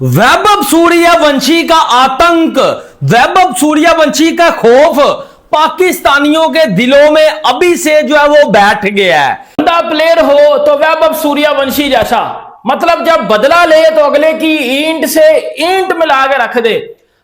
वैभव सूर्यवंशी का आतंक, वैभव सूर्यवंशी का खौफ पाकिस्तानियों के दिलों में अभी से जो है वो बैठ गया है। बड़ा प्लेयर हो तो वैभव सूर्यवंशी जैसा, मतलब जब बदला ले तो अगले की ईंट से ईंट मिला के रख दे।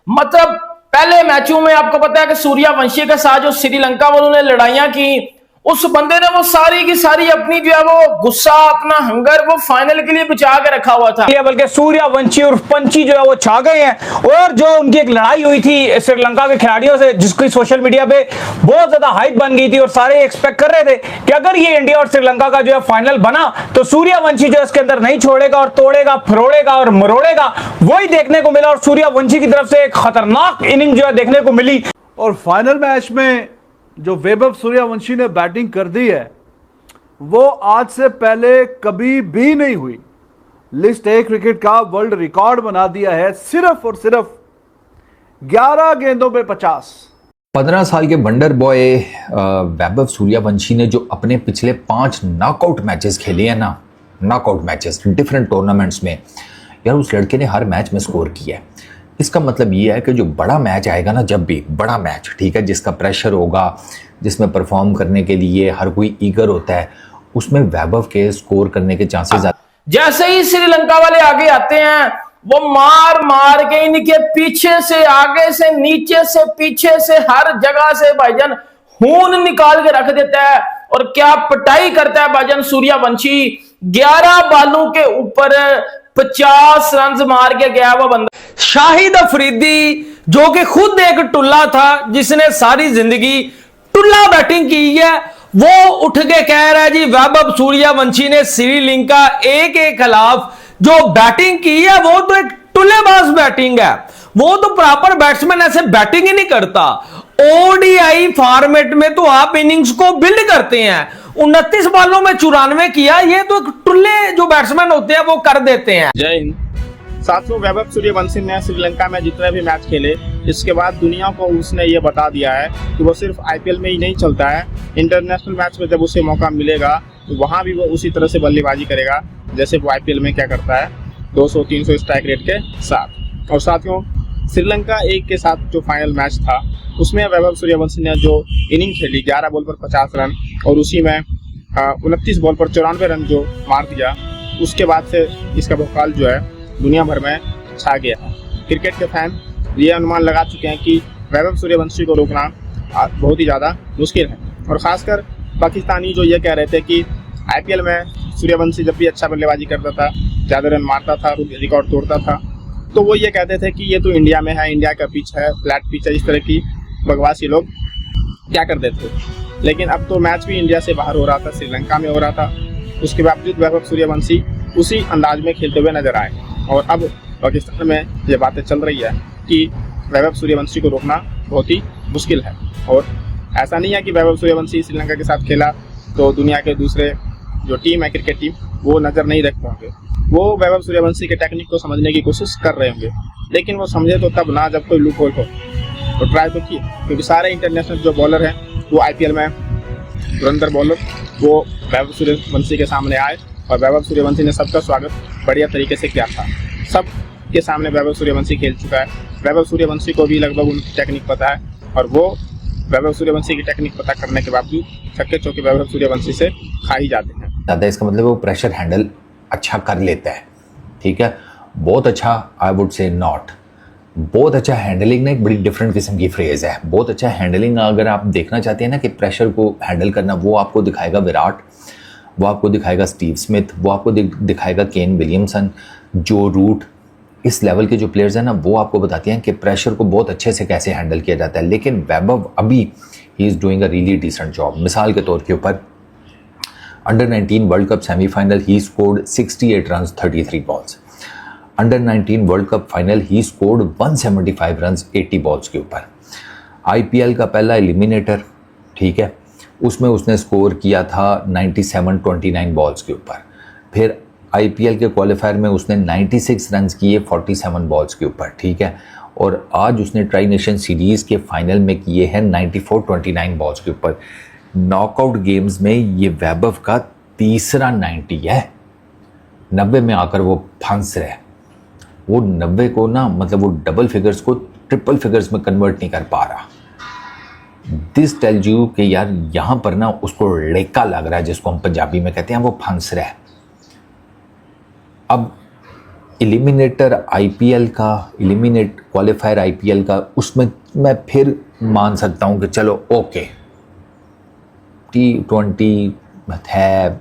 मतलब पहले मैचों में आपको पता है कि सूर्यवंशी के साथ जो श्रीलंका वालों ने लड़ाइयां की, उस बंदे ने वो सारी की सारी अपनी जो है वो गुस्सा, अपना हंगर वो फाइनल के लिए बचा के रखा हुआ था। बल्कि सूर्यवंशी और पंची जो है वो छा गए हैं। और जो उनकी एक लड़ाई हुई थी श्रीलंका के खिलाड़ियों से, जिसकी सोशल मीडिया पे बहुत ज्यादा हाइप बन गई थी और सारे एक्सपेक्ट कर रहे थे कि अगर ये इंडिया और श्रीलंका का जो है फाइनल बना तो सूर्यवंशी जो है इसके अंदर नहीं छोड़ेगा और तोड़ेगा, फरोड़ेगा और मरोड़ेगा। वही देखने को मिला और सूर्यवंशी की तरफ से एक खतरनाक इनिंग जो है देखने को मिली। और फाइनल मैच में जो वैभव सूर्यवंशी ने बैटिंग कर दी है वो आज से पहले कभी भी नहीं हुई। लिस्ट ए क्रिकेट का वर्ल्ड रिकॉर्ड बना दिया है, सिर्फ और सिर्फ 11 गेंदों पे 50। 15 साल के वंडर बॉय वैभव सूर्यवंशी ने जो अपने पिछले 5 नॉकआउट मैचेस खेले हैं ना, नॉकआउट मैचेस डिफरेंट टूर्नामेंट्स में, यार उस लड़के ने हर मैच में स्कोर किया है। इसका मतलब ये है कि जो बड़ा मैच आएगा ना, जब भी बड़ा मैच, ठीक है, जिसका प्रेशर होगा, जिसमें परफॉर्म करने के लिए हर कोई ईगर होता है, उसमें वैभव के स्कोर करने के चांसेस ज्यादा। जैसे ही श्रीलंका वाले आगे आते हैं वो मार मार के इनके पीछे से, आगे से, नीचे से, पीछे से, हर जगह से भाईजान खून निकाल के रख देता है। और क्या पिटाई करता है भाईजान सूर्यवंशी। 11 बालों के ऊपर 50 रन मार के गया वो बंदा। शाहिद अफरीदी जो कि खुद एक टुल्ला था, जिसने सारी जिंदगी टुल्ला बैटिंग की है, वो उठ के कह रहा है जी वैभव सूर्यवंशी ने श्रीलंका ए के खिलाफ जो बैटिंग की है वो तो एक टुल्लेबाज बैटिंग है, वो तो प्रॉपर बैट्समैन ऐसे बैटिंग ही नहीं करता। ओडीआई फॉर्मेट में तो आप इनिंग्स को बिल्ड करते हैं, 29 बालों में 94 किया, ये तो एक टुल्ले जो बैट्समैन होते हैं वो कर देते हैं। जय हिंद साथियों, वैभव सूर्यवंशी ने श्रीलंका में जितने भी मैच खेले, इसके बाद दुनिया को उसने ये बता दिया है कि वो सिर्फ आईपीएल में ही नहीं चलता है, इंटरनेशनल मैच में जब उसे मौका मिलेगा तो वहाँ भी वो उसी तरह से बल्लेबाजी करेगा जैसे वो आईपीएल में क्या करता है, 200-300 स्ट्राइक रेट के साथ। और साथियों, श्रीलंका एक के साथ जो फाइनल मैच था उसमें वैभव सूर्यवंशी ने जो इनिंग खेली, 11 बॉल पर 50 रन और उसी में 29 बॉल पर 94 रन जो मार दिया, उसके बाद से इसका भोकाल जो है दुनिया भर में छा गया है। क्रिकेट के फैन ये अनुमान लगा चुके हैं कि वैभव सूर्यवंशी को रोकना बहुत ही ज़्यादा मुश्किल है। और ख़ासकर पाकिस्तानी जो ये कह रहे थे कि आईपीएल में सूर्यवंशी जब भी अच्छा बल्लेबाजी करता था, ज़्यादा रन मारता था, रिकॉर्ड तोड़ता था, तो वो ये कहते थे कि ये तो इंडिया में है, इंडिया का पिच है, फ्लैट पिच है, इस तरह की बकवास ये लोग क्या कर देते थे। लेकिन अब तो मैच भी इंडिया से बाहर हो रहा था, श्रीलंका में हो रहा था, उसके बावजूद वैभव सूर्यवंशी उसी अंदाज में खेलते हुए नजर आए। और अब पाकिस्तान में ये बातें चल रही है कि वैभव सूर्यवंशी को रोकना बहुत ही मुश्किल है। और ऐसा नहीं है कि वैभव सूर्यवंशी श्रीलंका के साथ खेला तो दुनिया के दूसरे जो टीम है, क्रिकेट टीम, वो नज़र नहीं रखते होंगे, वो वैभव सूर्यवंशी के टेक्निक को समझने की कोशिश कर रहे होंगे। लेकिन वो समझे तो तब ना जब कोई लूप होल हो, तो ट्राई तो किए, क्योंकि सारे इंटरनेशनल जो बॉलर हैं वो आईपीएल में धुरंधर बॉलर वो वैभव सूर्यवंशी के सामने आए और वैभव सूर्यवंशी ने सबका स्वागत बढ़िया तरीके से किया था। सब के सामने वैभव सूर्यवंशी खेल चुका है, वैभव सूर्यवंशी को भी लगभग उनकी टेक्निक पता है और वो वैभव सूर्यवंशी की टेक्निक पता करने के बावजूद छक्के चौके वैभव सूर्यवंशी से खा ही जाते हैं। ज़्यादा इसका मतलब वो प्रेशर हैंडल अच्छा कर लेता है, ठीक है, बहुत अच्छा, आई वुड से नॉट बहुत अच्छा हैंडलिंग ना एक बड़ी डिफरेंट किस्म की फ्रेज है। बहुत अच्छा हैंडलिंग अगर आप देखना चाहते हैं ना कि प्रेशर को हैंडल करना, वो आपको दिखाएगा विराट, वो आपको दिखाएगा स्टीव स्मिथ, वो आपको दिखाएगा केन विलियमसन, जो रूट, इस लेवल के जो प्लेयर्स हैं ना, वो आपको बताते हैं कि प्रेशर को बहुत अच्छे से कैसे हैंडल किया जाता है। लेकिन वैभव अभी ही is doing a really decent job. मिसाल के तौर के ऊपर अंडर 19 वर्ल्ड कप सेमीफाइनल ही scored 68 run 33 balls. Under 19 world cup final ही स्कोर्ड 175 रन 80 बॉल्स के ऊपर। आईपीएल का पहला एलिमिनेटर, ठीक है, उसमें उसने स्कोर किया था 97-29 बॉल्स के ऊपर। फिर आईपीएल के क्वालिफायर में उसने 96 रन किए 47 बॉल्स के ऊपर, ठीक है, और आज उसने ट्राई नेशन सीरीज़ के फाइनल में किए हैं 94-29 बॉल्स के ऊपर। नॉकआउट गेम्स में ये वैभव का तीसरा 90 है, 90 में आकर वो फंस रहा है। वो 90 को ना मतलब वो डबल फिगर्स को ट्रिपल फिगर्स में कन्वर्ट नहीं कर पा रहा। दिस टेल्स यू कि यार यहाँ पर ना उसको लेका लग रहा है, जिसको हम पंजाबी में कहते हैं, वो फंस रहा है। अब एलिमिनेटर आईपीएल का, एलिमिनेट क्वालिफायर आईपीएल का, उसमें मैं फिर मान सकता हूँ कि चलो ओके, T20 है,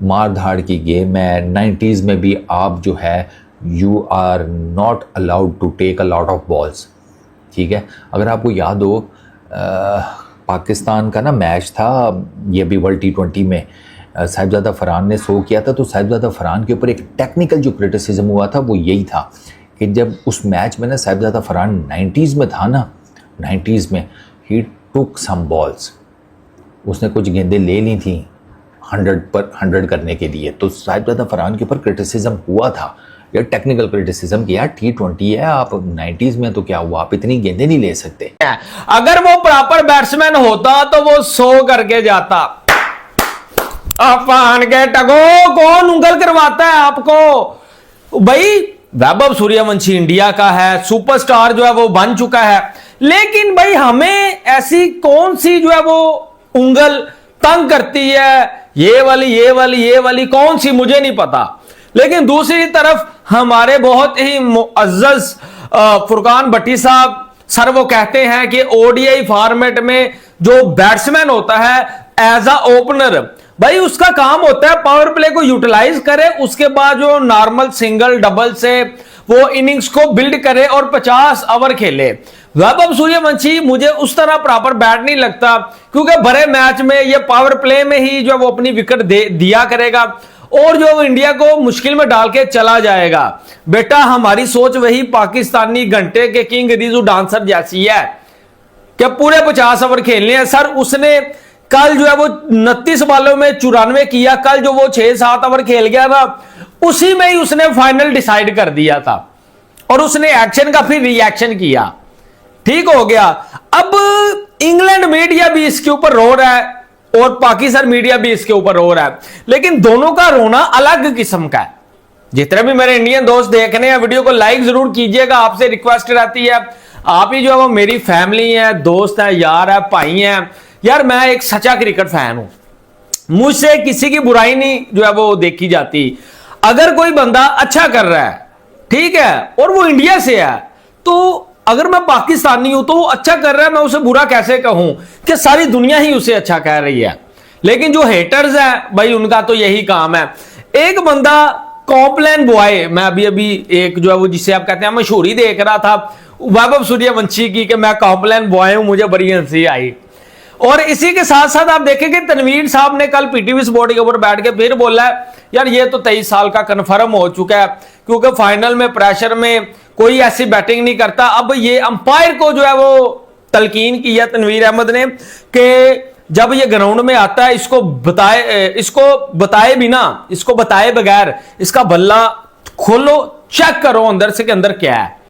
मार धाड़ की गेम है। 90s में भी आप जो है you are not allowed to take a lot of balls, ठीक है। अगर आपको याद हो पाकिस्तान का ना मैच था ये भी वर्ल्ड T20 में, साहिबजादा फरहान ने 100 किया था, तो साहिबजादा फरहान के ऊपर एक टेक्निकल जो क्रिटिसिज्म हुआ था वो यही था कि जब उस मैच में ना साहिबजादा फरहान 90s में था ना, 90s में ही टुक सम बॉल्स, उसने कुछ गेंदें ले ली थी 100 करने के लिए, तो साहिबजादा फरहान के ऊपर क्रिटिसिज्म हुआ था, यार टेक्निकल क्रिटिसिज्म कि यार T20 है, आप 90s में तो क्या हुआ, आप इतनी गेंदें नहीं ले सकते। अगर वो प्रॉपर बैट्समैन होता तो वो 100 करके जाता। अफान के टगो, कौन उंगल करवाता है आपको भाई? वैभव सूर्यवंशी इंडिया का है, सुपरस्टार जो है वो बन चुका है, लेकिन भाई हमें ऐसी कौन सी जो है वो उंगल तंग करती है, ये वाली कौन सी मुझे नहीं पता। लेकिन दूसरी तरफ हमारे बहुत ही मुअज्जज फुरकान भट्टी साहब सर वो कहते हैं कि ओडीआई फॉर्मेट में जो बैट्समैन होता है एज अ ओपनर, भाई उसका काम होता है पावर प्ले को यूटिलाइज करे, उसके बाद जो नॉर्मल सिंगल डबल से वो इनिंग्स को बिल्ड करे और 50 ओवर खेले। वैभव सूर्यवंशी मुझे उस तरह प्रॉपर बैट नहीं लगता, क्योंकि बड़े मैच में ये पावर प्ले में ही जो वो अपनी विकेट दिया करेगा और जो इंडिया को मुश्किल में डाल के चला जाएगा। बेटा हमारी सोच वही पाकिस्तानी घंटे के किंग रिजू डांसर जैसी है कि पूरे 50 ओवर खेलने हैं। सर उसने कल जो है वो 29 बॉलों में 94 किया, कल जो वो 6-7 ओवर खेल गया था उसी में ही उसने फाइनल डिसाइड कर दिया था और उसने एक्शन का फिर रिएक्शन किया, ठीक हो गया। अब इंग्लैंड मीडिया भी इसके ऊपर रो रहा है और पाकिस्तान मीडिया भी इसके ऊपर रो रहा है, लेकिन दोनों का रोना अलग किस्म का है। जितने भी मेरे इंडियन दोस्त देख रहे हैं वीडियो को लाइक जरूर कीजिएगा, आपसे रिक्वेस्ट रहती है। आप ही जो है वो मेरी फैमिली है, दोस्त है, यार है, भाई है। यार मैं एक सच्चा क्रिकेट फैन हूं, मुझसे किसी की बुराई नहीं जो है वो देखी जाती। अगर कोई बंदा अच्छा कर रहा है, ठीक है, और वो इंडिया से है, तो अगर मैं पाकिस्तानी हूं तो वो अच्छा कर रहा है, मैं उसे बुरा कैसे कहूं कि सारी दुनिया ही उसे अच्छा कह रही है। लेकिन जो हेटर्स हैं भाई उनका तो यही काम है। एक बंदा कॉम्प्लेन बॉय, मैं अभी एक जो है वो जिसे आप कहते हैं मशहूरी देख रहा था वैभव सूर्यवंशी की कि मैं कॉम्प्लेन बॉय हूं, मुझे बड़ी हंसी आई। और इसी के साथ साथ आप देखेंगे तनवीर साहब ने कल पीटीवी स्पोर्ट के ऊपर बैठ के फिर बोला है यार ये तो 23 साल का कन्फर्म हो चुका है, क्योंकि फाइनल में प्रेशर में कोई ऐसी बैटिंग नहीं करता। अब ये अंपायर को जो है वो तलकीन किया तनवीर अहमद ने कि जब ये ग्राउंड में आता है इसको बताए बिना, इसको बताए बगैर इसका बल्ला खोलो, चेक करो अंदर से कि अंदर क्या है।